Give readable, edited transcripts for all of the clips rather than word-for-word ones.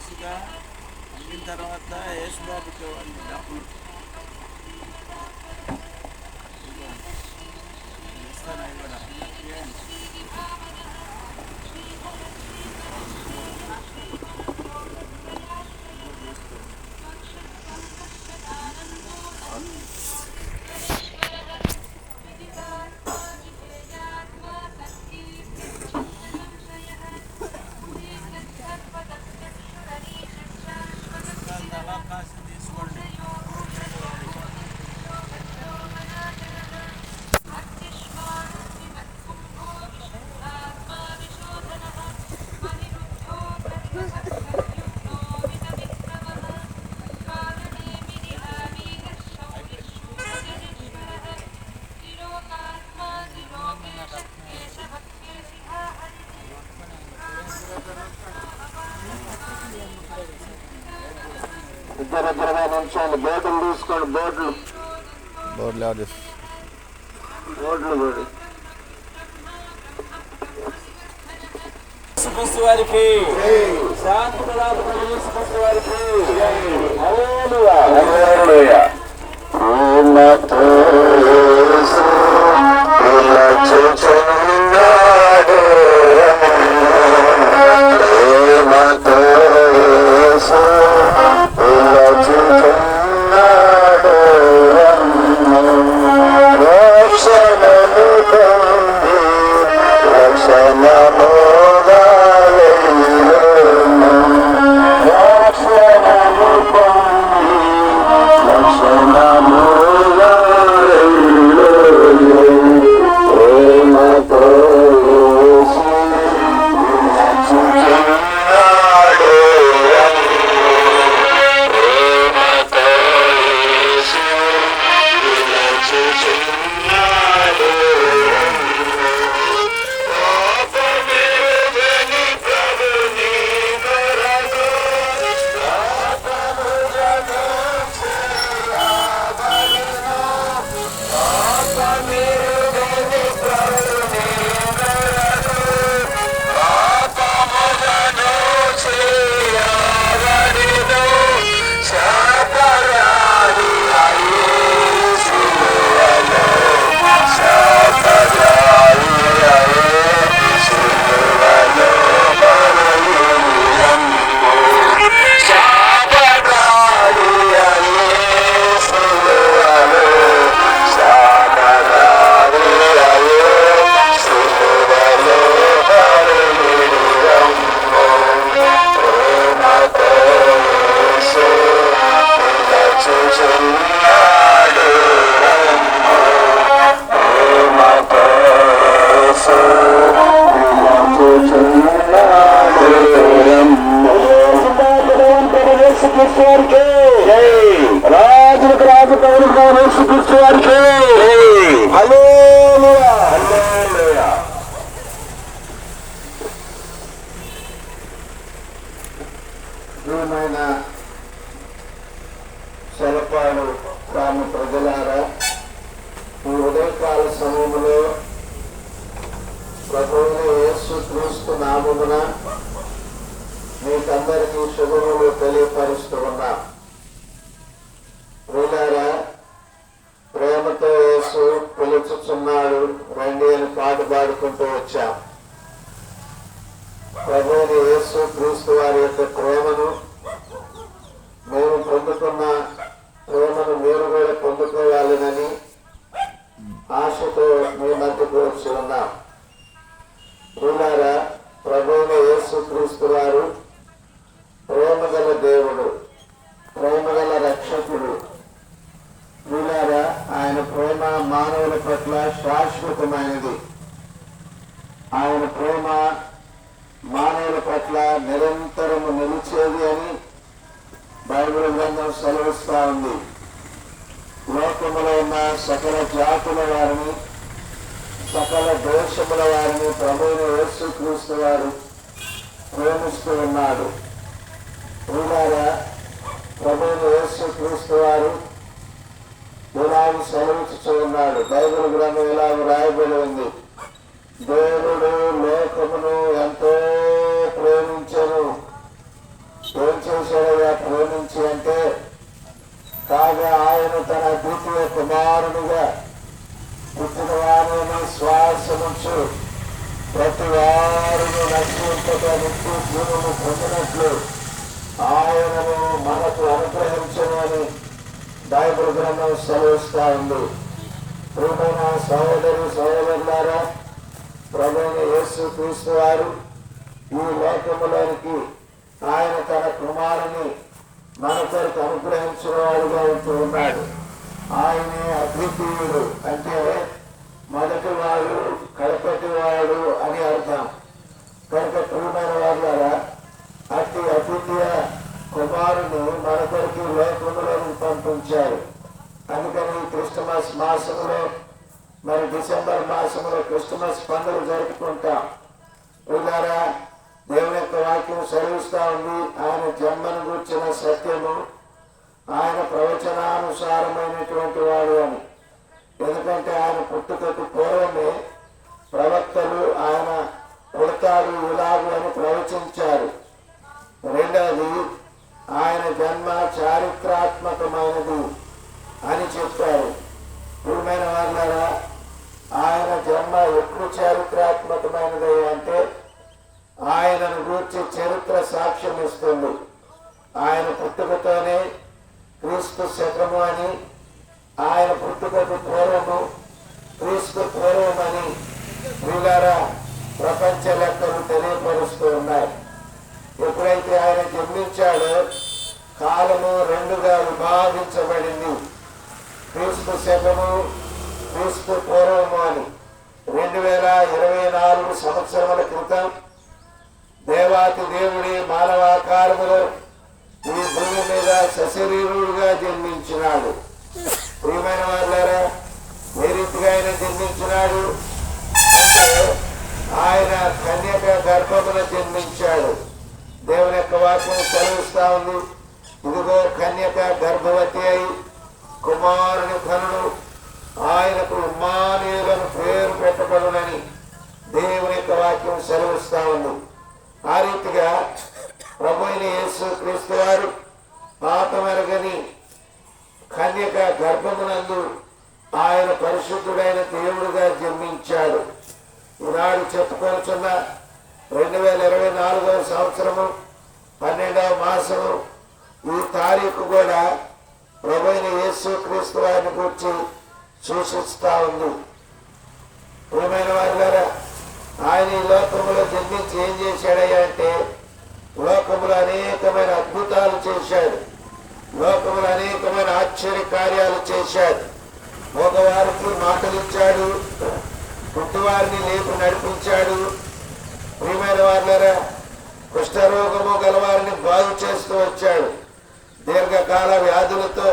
దినుసుగా అమ్మిన తర్వాత యేసుబాబుకి వాళ్ళు డబ్బులు ఇస్తాను. అవి కూడా అలా కాసి తీసుకోండి. ఇద్దరు నిమిషాలు బోర్డులు తీసుకోండి. బోర్డులు వారికి శాంతి వారికి రాజులకు రాజు పౌరులుగా యేసుక్రీస్తు వారికి హల్లెలూయా. ప్రియమైన సెలపాడు గ్రామ ప్రజలారా, ఈ ఉదయకాల సమయంలో ప్రభువైన యేసుక్రీస్తు నామమున మీకందరికీ శుభములు తెలియపరుస్తూ ఉన్నా. ప్రియులారా, ప్రేమతో యేసు పిలుచుచున్నాడు రండి అని పాట పాడుకుంటూ వచ్చాం. ప్రభువైన యేసు క్రీస్తు వారి యొక్క ప్రేమను మేము పొందుకున్న ప్రేమను మీరు కూడా పొందుకోవాలని ఆశతో మీ మధ్యకు వచ్చి ఉన్నాం. ప్రియులారా, ప్రభువైన యేసు క్రీస్తు వారు ప్రేమగల దేవుడు, ప్రేమగల రక్షకుడు. ప్రియులారా, ఆయన ప్రేమ మానవుల పట్ల శాశ్వతమైనది. ఆయన ప్రేమ మానవుల పట్ల నిరంతరము నిలిచేది అని బైబిల్ గ్రంథం సెలవిస్తా ఉంది. లోకములో ఉన్న సకల జాతుల వారిని, సకల దేశముల వారిని ప్రభువైన యేసుక్రీస్తు వారు ప్రేమిస్తూ ఉన్నాడు. ప్రియులారా, ప్రభువైన యేసుక్రీస్తు వారు ఇలాగ సెలవిస్తూ ఉన్నాడు. బైబిల్ గ్రంథం ఇలాగ రాయబడి ఉంది. దేవుడు లోకమును ఎంతో ప్రేమించెను. ఏం తప్పక నిత్య జీవము పొందినట్లు ఆయనను మనకు అనుగ్రహించను అని బైబిల్ గ్రంథం సెలవిస్తా ఉంది. ప్రియమైన సహోదరి సహోదరులారా, ప్రభువైన యేసు క్రీస్తు వారు ఈ లోకములోనికి ఆయన తన కుమారుని మన కొరకు అనుగ్రహించిన వాడుగా ఉంటూ ఉన్నాడు. ఆయనే అద్వితీయుడు, అంటే మొదటి వాడు కడపటి వాడు అని అర్థం. కనుక ప్రియమైన వాళ్ళారా, అతి అద్వితీయ కుమారుని మన కొరకు లోకములోనికి పంపించారు. అందుకని క్రిస్టమస్ మాసంలో, మరి డిసెంబర్ మాసంలో క్రిస్టమస్ పండుగ జరుపుకుంటాం. ఇలా దేవుని యొక్క వాక్యం సెలవిస్తా ఉంది, ఆయన జన్మను గురించిన సత్యము ఆయన ప్రవచనానుసారమైనటువంటి వాడు అని. ఎందుకంటే ఆయన పుట్టుకకు పూర్వమే ప్రవక్తలు ఆయన పుడతాడు ఇలాగు అని ప్రవచించారు. రెండవది, ఆయన జన్మ చారిత్రాత్మకమైనది అని చెప్పారు. ప్రియమైన వాళ్ళారా, ఆయన జన్మ ఎప్పుడు చారిత్రాత్మకమైనది అంటే ఆయనను గూర్చి చరిత్ర సాక్ష్యం ఇస్తుంది. ఆయన పుట్టుకతోనే క్రీస్తు శకము అని, ఆయన పుట్టుకకు పూర్వము క్రీస్తు పూర్వమని వీళ్ళారా ప్రపంచ లెక్కలు తెలియపరుస్తూ ఉన్నాయి. ఎప్పుడైతే ఆయన జన్మించాడో కాలము రెండుగా విభాగించబడింది. క్రీస్తు శకము, క్రీస్తు పూర్వము అని. 2024 సంవత్సరముల క్రితం దేవాతి దేవుడి మానవాకారములో ఈ భూమి మీద సశరీరుడుగా జన్మించినాడు. ప్రియమైన వాళ్ళారా, ఏ రీతిగా ఆయన జన్మించినాడు అంటే ఆయన కన్యక గర్భమున జన్మించాడు. దేవుని యొక్క వాక్యం సెలవిస్తా ఉంది, ఇదిగో కన్యక గర్భవతి అయి కుమారుని కనుడు, ఆయనకు ఇమ్మానుయేలు పేరు పెట్టబడునని దేవుని యొక్క వాక్యం సెలవిస్తా ఉంది. ఆ రీతిగా ప్రభువైన యేసు క్రీస్తు వారు పాపమెరగని కన్యక గర్భమునందు ఆయన పరిశుద్ధుడైన దేవుడుగా జన్మించాడు. ఈనాడు చెప్పుకొనుచున్న 2024 సంవత్సరము 12వ మాసము ఈ తారీఖు కూడా ప్రభువైన యేసు క్రీస్తు వారిని గురించి సూచిస్తా ఉంది. ప్రియమైన వారులారా, ఆయన ఈ లోకములో జన్మించి ఏం చేశాడయ్యా అంటే లోకములో అనేకమైన అద్భుతాలు చేశాడు. లోకములో అనేకమైన ఆశ్చర్య కార్యాలు చేశాడు. మగవారికి మాటలు ఇచ్చాడు, పుట్టువారిని లేపు నడిపించాడు. ప్రియమైన వారులారా, కుష్ఠరోగము గలవారిని బాగు చేస్తూ వచ్చాడు. దీర్ఘకాల వ్యాధులతో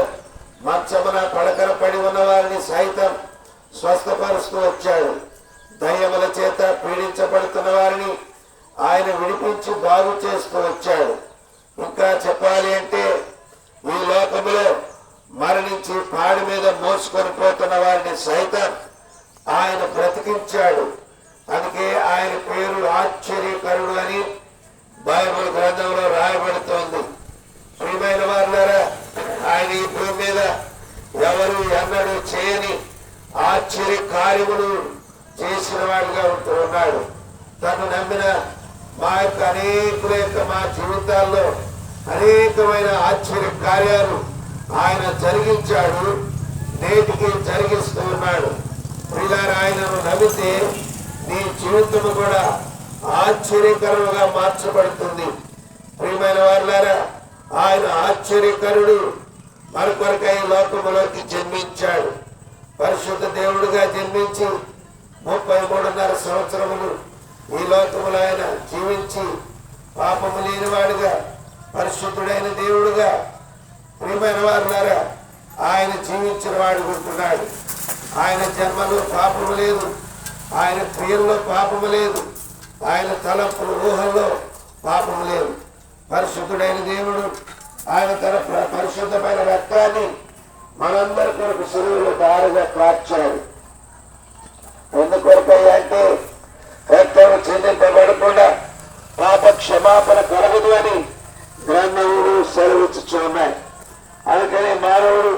మంచమున పడకన పడి ఉన్న వారిని సైతం స్వస్థపరుస్తూ వచ్చాడు. దయ్యముల చేత పీడించబడుతున్న వారిని ఆయన విడిపించి బాగు చేస్తూ వచ్చాడు. ఇంకా చెప్పాలి అంటే ఈ లోకములో మరణించి పాడి మీద మోసుకొని పోతున్న వారిని సైతం ఆయన బ్రతికించాడు. అందుకే ఆయన పేరు ఆశ్చర్యకరుడు అని బైబిల్ గ్రంథంలో రాయబడుతోంది. ప్రియమైన వారులారా, ఆయన ఈ భూమి మీద ఎవరు ఎన్నడూ చేయని ఆశ్చర్య కార్యములు చేసిన వాడిగా ఉంటూ ఉన్నాడు. తను నమ్మిన మా యొక్క అనేకుల యొక్క మా జీవితాల్లో అనేకమైన ఆశ్చర్య కార్యాలు ఆయన జరిగించాడు, నేటికి జరిగిస్తూ ఉన్నాడు. ప్రియులారా, ఆయనను నమ్మితే నీ జీవితము కూడా ఆశ్చర్యకరముగా మార్చబడుతుంది. ప్రియమైన వారులారా, ఆయన ఆశ్చర్యకరుడు మన కొరకై లోకములోకి జన్మించాడు. పరిశుద్ధ దేవుడుగా జన్మించి 33.5 సంవత్సరములు ఈ లోకములో ఆయన జీవించి పాపము లేనివాడుగా పరిశుద్ధుడైన దేవుడుగా ప్రియమైన వారులారా ఆయన జీవించిన వాడు ఉంటున్నాడు. ఆయన జన్మలో పాపము లేదు, ఆయన క్రియల్లో పాపము లేదు, ఆయన తలంపుల ఊహల్లో పాపము లేదు. పరిశుద్ధుడైన దేవుడు ఆయన తన పరిశుద్ధమైన రక్తాన్ని మనందరి కొరకు శిలువలో దారుగా కార్చాడు. ఎందుకొరకయ్యా అంటే రక్తం చెందింపబడకుండా పాప క్షమాపణ కలగదు అని గ్రంథములు సెలవిచ్చుచున్నాయి. అందుకని మానవుడు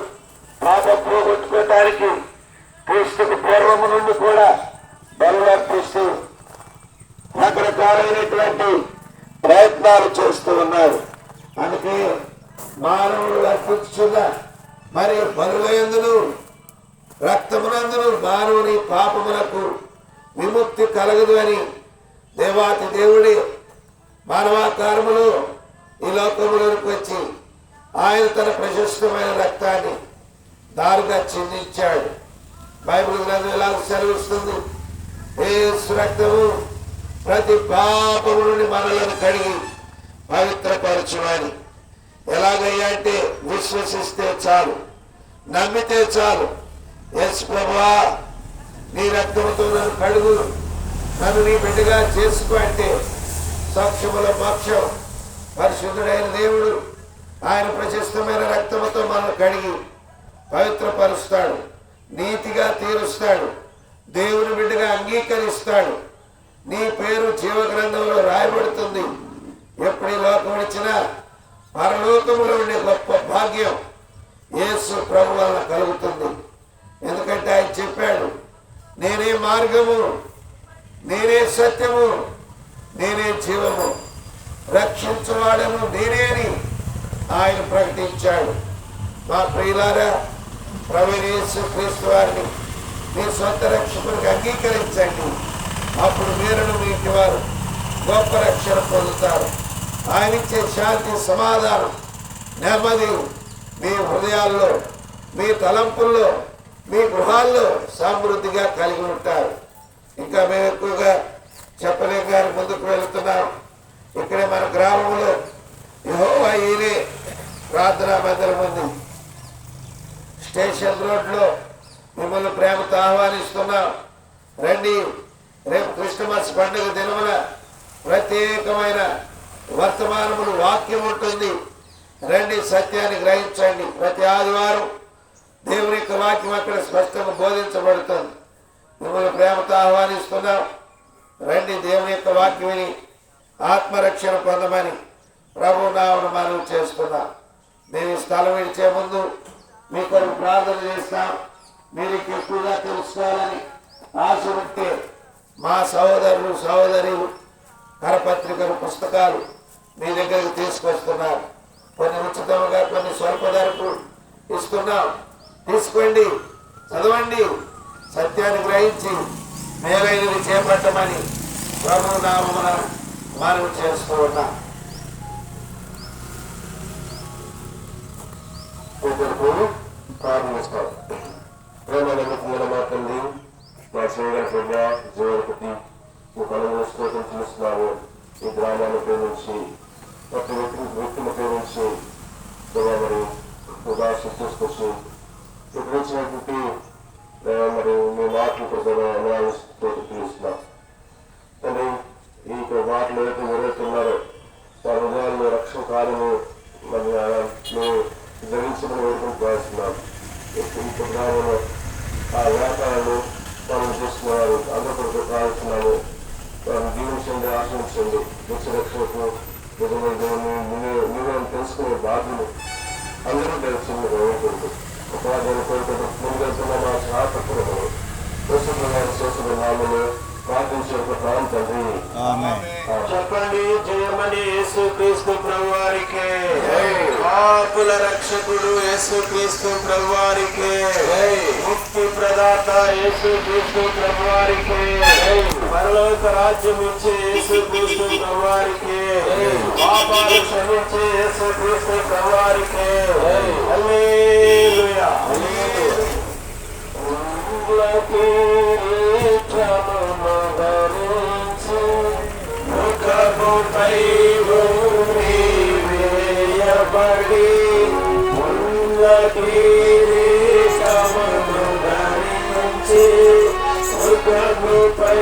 పాపం పోగొట్టుకోవటానికి క్రీస్తుకు పూర్వము నుండి కూడా బలు అర్పిస్తూ అక్కడ రకరకాలైనటువంటి ప్రయత్నాలు చేస్తూ ఉన్నారు. అందుకే మానవుడు అర్పించున్న మరి బలులయందును రక్తమునందును మానవుని పాపములకు విముక్తి కలగదు అని దేవాతి దేవుడి మానవాకారములో ఈ లోకములోకి వచ్చి ఆయన తన ప్రశస్తమైన రక్తాన్ని దారుగా చిందించాడు. బైబిల్ గ్రంథం ఎలా సెలవిస్తుంది? యేసు రక్తము ప్రతి పాపము నుండి మనలను కడిగి పవిత్రపరచుమని. ఎలాగయ్యా అంటే విశ్వసిస్తే చాలు, నమ్మితే చాలు. యేసు ప్రభువా, నీ రక్తముతో నన్ను కడుగు, నన్ను నీ బిడ్డగా చేసుకో అంటే సాక్ష్యముల మోక్షం. పరిశుద్ధుడైన దేవుడు ఆయన ప్రశస్తమైన రక్తముతో మనల్ని కడిగి పవిత్రపరుస్తాడు, నీతిగా తీరుస్తాడు, దేవుని బిడ్డగా అంగీకరిస్తాడు. నీ పేరు జీవ గ్రంథంలో రాయబడుతుంది. ఎప్పుడు ఈ లోకం వచ్చినా పరలోకములో ఉండే గొప్ప భాగ్యం యేసు ప్రభు వలన కలుగుతుంది. ఎందుకంటే ఆయన చెప్పాడు, నేనే మార్గము, నేనే సత్యము, నేనే జీవము, రక్షించువాడను నేనే అని ఆయన ప్రకటించాడు. మా ప్రియులారా, ప్రభువైన యేసు క్రీస్తు వారిని మీ సొంత రక్షకునికి అంగీకరించండి. అప్పుడు మీరును మీ ఇంటి వారు గొప్ప రక్షణ పొందుతారు. ఆయన ఇచ్చే శాంతి, సమాధానం, నెమ్మది మీ హృదయాల్లో, మీ తలంపుల్లో, మీ గృహాల్లో సమృద్ధిగా కలిగి ఉంటారు. ఇంకా మేము ఎక్కువగా చెప్పలేక గారి ముందుకు వెళుతున్నాం. ఇక్కడే మన గ్రామంలో యెహోవా ఈరే ప్రార్థనా మందిరం ఉంది. స్టేషన్ రోడ్లో మిమ్మల్ని ప్రేమతో ఆహ్వానిస్తున్నాం. రండి. రేపు క్రిస్టమస్ పండుగ దినమున ప్రత్యేకమైన వర్తమానములు వాక్యం ఉంటుంది. రండి, సత్యాన్ని గ్రహించండి. ప్రతి ఆదివారం దేవుని యొక్క వాక్యం అక్కడ స్పష్టంగా బోధించబడుతుంది. మిమ్మల్ని ప్రేమతో ఆహ్వానిస్తున్నాం. రండి, దేవుని యొక్క వాక్యం విని ఆత్మరక్షణ పొందమని ప్రభు నామమున మనవి చేస్తున్నాం. మేము ఈ స్థలం విడిచే ముందు మీ కొరకు ప్రార్థన చేస్తాం. మీరు ఎక్కువగా తెలుసుకోవాలని ఆశ ఉంటే మా సహోదరులు, సహోదరులు కరపత్రికలు, పుస్తకాలు మీ దగ్గరకు తీసుకొస్తున్నారు. కొన్ని ఉచితంగా, కొన్ని స్వల్ప ధరకు ఇస్తున్నాం. తీసుకోండి, చదవండి, సత్యాన్ని గ్రహించి మేలైనది చేపట్టమని ప్రభు నామమున మనవి చేస్తూ ఉన్నాం. ప్రారంభిస్తాం. ప్రేమ మాత్రండి మా శ్రీరంగా జీవనపతి ఈ బలమైన స్తోత్రం చూస్తున్నాము. ఈ గ్రామాన్ని ప్రేమించి ప్రతి వ్యక్తిని ప్రేమించి మరి ఉదాహరణ తీసుకొచ్చి ఇక్కడ వచ్చినటువంటి మరి మీ మాటలు ప్రజలు తెలుస్తున్నాం. కానీ ఈ మాటలు ఏదైతే ఎవరైతున్నారో వారి హృదయాల్లో రక్షణ కార్యము మరి మేము గ్రహించమని వేడుకొని భావిస్తున్నాం. ఈ గ్రామంలో ఆ వ్యాపారాలు పనులు చేస్తున్నారు. అందరూ కూడా కావాల్సినాము. వారిని దీవించండి, ఆశ్రయించండి. రక్షణకు నిజమైన దేవుని తెలుసుకునే బాధ్యులు అందరూ తెలిసింది గౌరవకూడదు. ఉపాధ్యాయులు కోరుకుంటూ ముందుకెళ్తున్న మా సహాయపడము శేషుల నామము ప్రార్థించే ఒక ప్రాణం తండ్రి. చెప్పండి, జయమని యేసు క్రీస్తు ప్రభువారికే, పాపుల రక్షకుడు యేసు క్రీస్తు ప్రభువారికే, ముక్తి ప్రదాత యేసు క్రీస్తు ప్రభువారికే, పరలోక రాజ్యం ఇచ్చే యేసు క్రీస్తు ప్రభువారికే, పాపాలు క్షమించే యేసు క్రీస్తు ప్రభువారికే. హల్లెలూయా. ముఖముపై వేయబడి ఉన్న కిరీటమును ధరించి ముఖముపై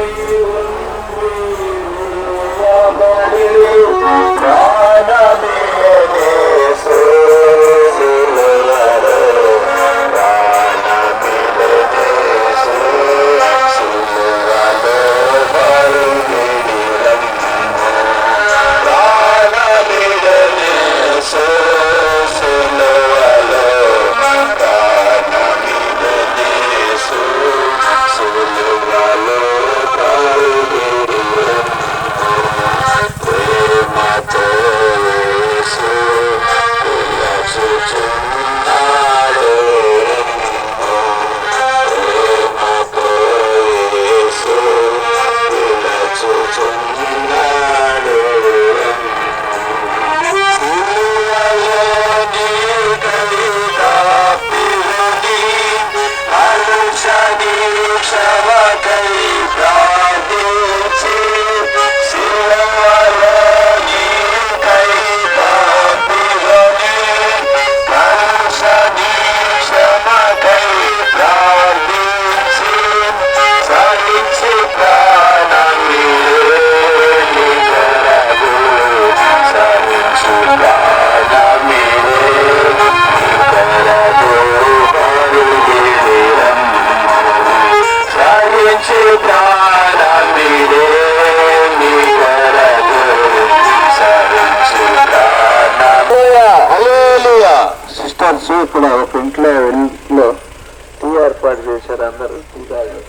ఇచ్చే ప్రాణం మీరే, మీ కొరకు సరించు ప్రాణం. హల్లెలూయా. సిస్టర్స్ ఇక్కడ ఒక ఇంట్లో టీ ఏర్పాటు చేశారు, అందరూ టీ తాగారు.